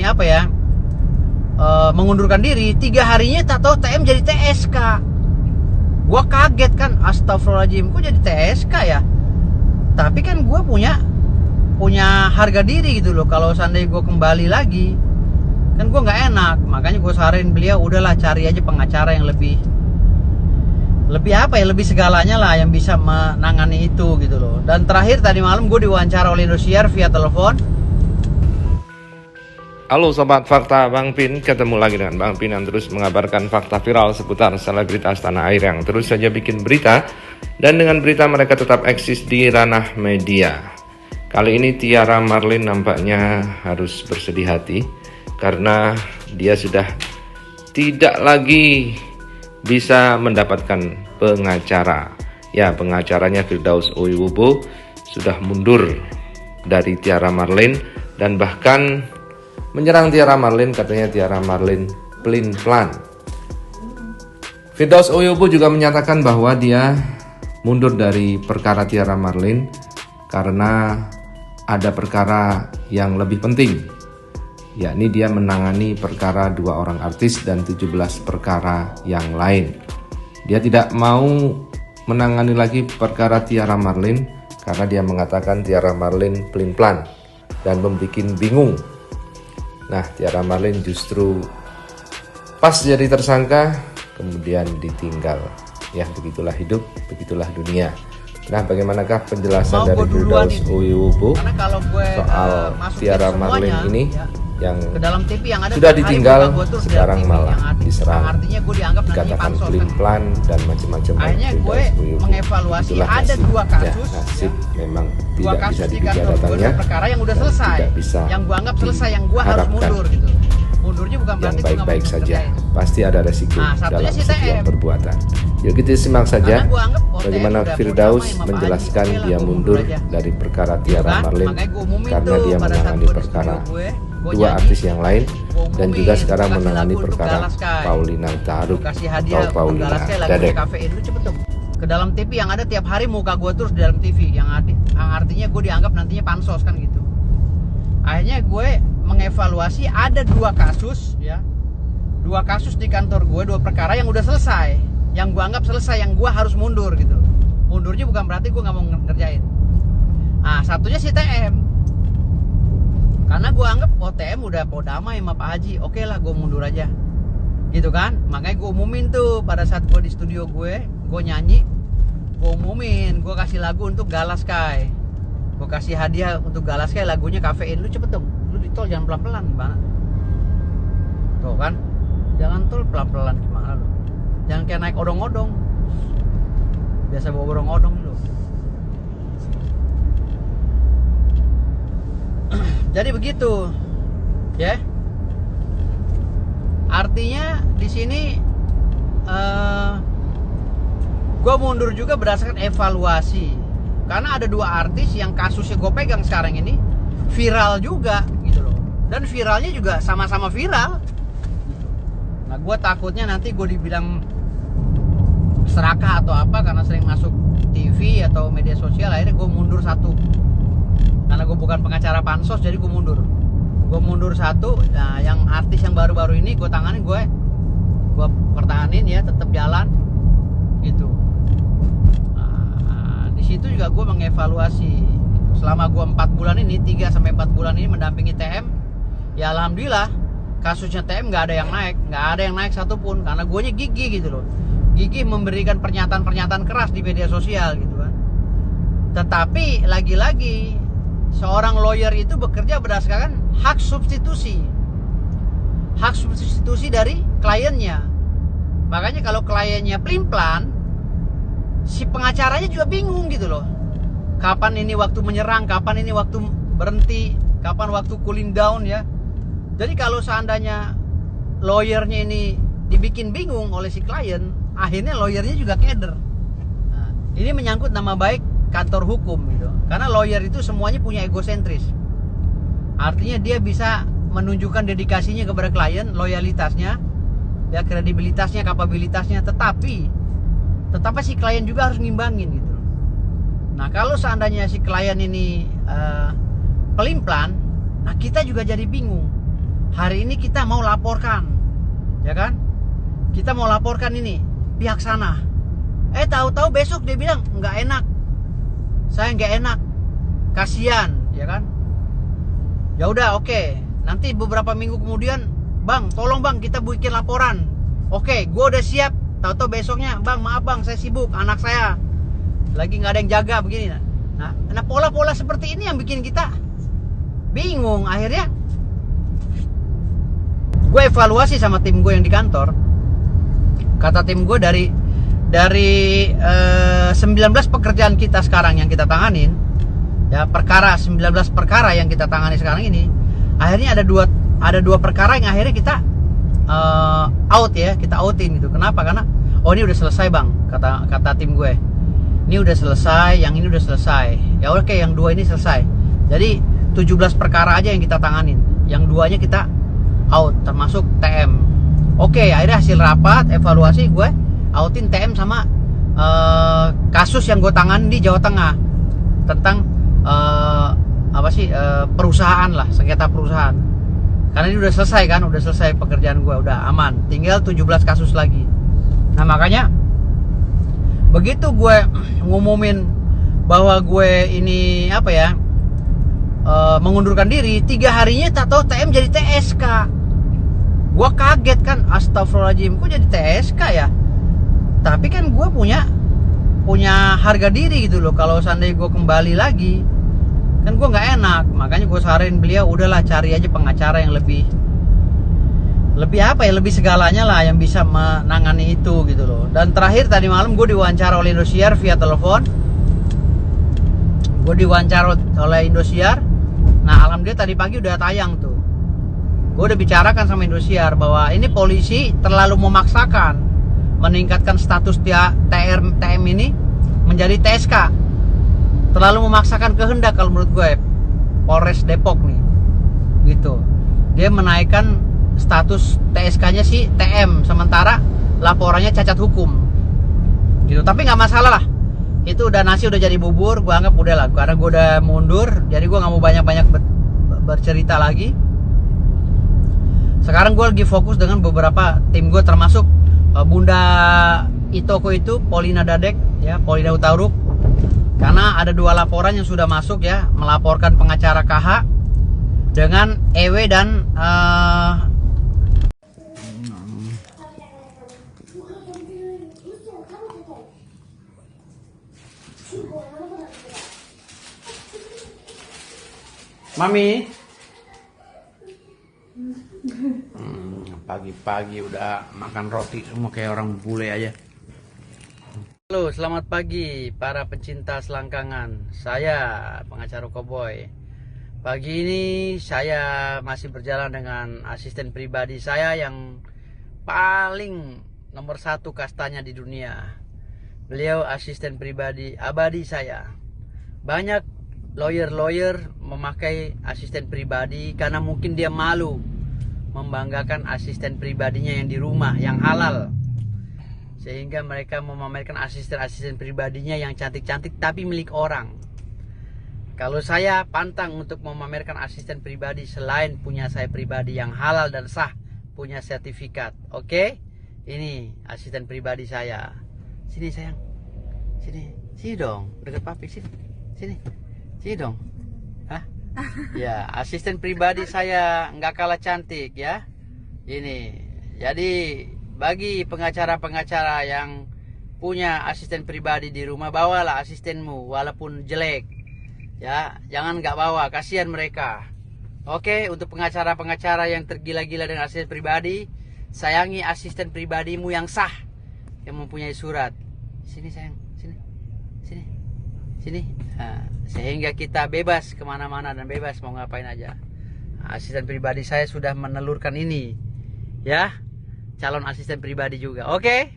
apa ya, mengundurkan diri. 3 harinya tak tahu TM jadi TSK. Gue kaget kan, astagfirullahaladzim, kok jadi TSK ya. Tapi kan gue punya harga diri gitu loh. Kalau seandainya gue kembali lagi kan gue nggak enak. Makanya gue saranin beliau, udahlah cari aja pengacara yang lebih apa ya, lebih segalanya lah, yang bisa menangani itu gitu loh. Dan terakhir tadi malam gue diwawancara oleh Indosiar via telepon. Halo Sobat Fakta, Bang Pin ketemu lagi dengan Bang Pin yang terus mengabarkan fakta viral seputar selebritas tanah air yang terus saja bikin berita. Dan dengan berita mereka tetap eksis di ranah media. Kali ini Tiara Marlin nampaknya harus bersedih hati karena dia sudah tidak lagi bisa mendapatkan pengacara. Ya, pengacaranya Firdaus Oyobo sudah mundur dari Tiara Marlin dan bahkan menyerang Tiara Marlin, katanya Tiara Marlin pelin-pelan. Firdaus Oyobo juga menyatakan bahwa dia mundur dari perkara Tiara Marlin karena ada perkara yang lebih penting, yakni dia menangani perkara 2 orang artis dan 17 perkara yang lain. Dia tidak mau menangani lagi perkara Tiara Marlin karena dia mengatakan Tiara Marlin pelin-pelan dan membuat bingung. Nah, Tiara Marlin justru pas jadi tersangka kemudian ditinggal. Ya, begitulah hidup, begitulah dunia. Nah, bagaimanakah penjelasan dari Firdaus Oyobo soal Tiara Marlin ini yang ke dalam TV yang ada sudah ditinggal, sekarang malah diserang, dikatakan pelin-pelan dan macam-macam. Akhirnya gue mengevaluasi ada 2 kasus, nasib memang tidak bisa dibijadatanya, perkara yang udah selesai, yang gue anggap selesai, yang gue harus mundur gitu. Mundurnya bukan berarti yang baik-baik saja, pasti ada resiko dalam setiap perbuatan. Yuk kita simak saja bagaimana Firdaus menjelaskan dia mundur dari perkara Tiara Marlin karena dia menangani perkara 2 artis yang lain dan juga sekarang menangani perkara Paulina Utharup atau Paulina Dadek. Ke dalam TV yang ada tiap hari muka gue terus di dalam TV, yang artinya gue dianggap nantinya pansos kan gitu. Akhirnya gue mengevaluasi ada 2 kasus ya, 2 kasus di kantor gue, 2 perkara yang udah selesai, yang gue anggap selesai, yang gue harus mundur gitu. Mundurnya bukan berarti gue nggak mau ngerjain. Nah, satunya si TM, karena gue anggap TM udah damai sama Pak Haji, oke lah gue mundur aja gitu kan. Makanya gue umumin tuh pada saat gue di studio gue nyanyi, gue umumin, gue kasih lagu untuk Galas Sky, gue kasih hadiah untuk Galas Sky, lagunya Kafein. Lu cepet dong, lu di tol jangan pelan-pelan gimana tuh kan, jangan tol pelan-pelan gimana lu, jangan kayak naik odong-odong, biasa bawa odong-odong lu. Jadi begitu ya, artinya di sini gue mundur juga berdasarkan evaluasi karena ada 2 artis yang kasusnya gue pegang sekarang ini viral juga gitu loh, dan viralnya juga sama-sama viral. Nah, gue takutnya nanti gue dibilang serakah atau apa karena sering masuk TV atau media sosial. Akhirnya gue mundur 1 karena gue bukan pengacara pansos, jadi gue mundur 1. Nah, yang artis yang baru-baru ini gue tanganin, gue pertahanin ya, tetap jalan gitu. Nah, di situ juga gue mengevaluasi selama gue 4 bulan ini, 3-4 bulan ini mendampingi TM. Ya alhamdulillah kasusnya TM nggak ada yang naik satupun, karena gue gigih gitu loh, gigih memberikan pernyataan-pernyataan keras di media sosial gitu kan. Tetapi lagi-lagi seorang lawyer itu bekerja berdasarkan hak substitusi dari kliennya. Makanya kalau kliennya pelin-pelan, si pengacaranya juga bingung gitu loh, kapan ini waktu menyerang, kapan ini waktu berhenti, kapan waktu cooling down ya. Jadi kalau seandainya lawyernya ini dibikin bingung oleh si klien, akhirnya lawyernya juga keder. Nah, ini menyangkut nama baik kantor hukum gitu. Karena lawyer itu semuanya punya egosentris. Artinya dia bisa menunjukkan dedikasinya kepada klien, loyalitasnya, ya kredibilitasnya, kapabilitasnya, tetapi si klien juga harus ngimbangin gitu. Nah, kalau seandainya si klien ini pelin-pelan, nah kita juga jadi bingung. hari ini kita mau laporkan, ya kan? Kita mau laporkan ini pihak sana. Tahu-tahu besok dia bilang nggak enak, saya nggak enak, kasihan, ya kan? Ya udah, oke. Nanti beberapa minggu kemudian, bang, tolong bang kita bikin laporan. Oke, gue udah siap. Tahu-tahu besoknya, bang maaf bang saya sibuk, anak saya lagi nggak ada yang jaga begini. Nah pola-pola seperti ini yang bikin kita bingung. Akhirnya gue evaluasi sama tim gue yang di kantor. Kata tim gue dari 19 pekerjaan kita sekarang yang kita tanganin, ya 19 perkara yang kita tangani sekarang ini, akhirnya ada dua perkara yang akhirnya kita kita outin gitu. Kenapa? Karena ini udah selesai bang, kata tim gue, ini udah selesai, yang ini udah selesai, ya oke, yang dua ini selesai. Jadi 17 perkara aja yang kita tanganin, yang duanya kita out, termasuk TM. Oke, akhirnya hasil rapat evaluasi gue outin TM sama kasus yang gue tangan di Jawa Tengah tentang perusahaan lah, sengketa perusahaan. Karena ini udah selesai kan, udah selesai pekerjaan gue, udah aman, tinggal 17 kasus lagi. Nah makanya begitu gue ngumumin bahwa gue ini mengundurkan diri, 3 harinya tak tahu TM jadi TSK. Gue kaget kan, astagfirullahaladzim, kok jadi TSK ya? Tapi kan gue punya harga diri gitu loh. Kalau seandainya gue kembali lagi, kan gue nggak enak. Makanya gue saranin beliau, udahlah cari aja pengacara yang lebih segalanya lah, yang bisa menangani itu gitu loh. Dan terakhir tadi malam gue diwawancara oleh Indosiar via telepon. Gue diwawancara oleh Indosiar. Nah alhamdulillah tadi pagi udah tayang tuh. Gue udah bicarakan sama Indosiar bahwa ini polisi terlalu memaksakan meningkatkan status TM ini menjadi TSK. Terlalu memaksakan kehendak kalau menurut gue, Polres Depok nih gitu. Dia menaikkan status TSK-nya si TM, sementara laporannya cacat hukum gitu. Tapi nggak masalah lah, itu udah nasi udah jadi bubur, gue anggap udah lah, karena gue udah mundur, jadi gue nggak mau banyak-banyak bercerita lagi. Sekarang gue lagi fokus dengan beberapa tim gue, termasuk Bunda Itoko itu, Polina Dadek ya, Polina Utauruk. Karena ada 2 laporan yang sudah masuk ya, melaporkan pengacara KH dengan EW dan Mami. Pagi-pagi udah makan roti semua kayak orang bule aja. Halo, selamat pagi para pecinta selangkangan. Saya pengacara Cowboy. Pagi ini saya masih berjalan dengan asisten pribadi saya yang paling nomor 1 kastanya di dunia. Beliau asisten pribadi abadi saya. Banyak lawyer memakai asisten pribadi karena mungkin dia malu membanggakan asisten pribadinya yang di rumah, yang halal, sehingga mereka memamerkan asisten pribadinya yang cantik-cantik tapi milik orang. Kalau saya pantang untuk memamerkan asisten pribadi selain punya saya pribadi yang halal dan sah, punya sertifikat. Oke? Ini asisten pribadi saya. Sini sayang, sini dong, dekat papi, sini dong. Hah? Ya, asisten pribadi saya nggak kalah cantik ya. Ini, jadi bagi pengacara-pengacara yang punya asisten pribadi di rumah, bawalah asistenmu walaupun jelek. Ya, jangan nggak bawa, kasihan mereka. Oke, untuk pengacara-pengacara yang tergila-gila dengan asisten pribadi, sayangi asisten pribadimu yang sah, yang mempunyai surat. Sini sayang, sini. Nah, sehingga kita bebas kemana-mana dan bebas mau ngapain aja. Asisten pribadi saya sudah menelurkan ini, ya, calon asisten pribadi juga. Oke?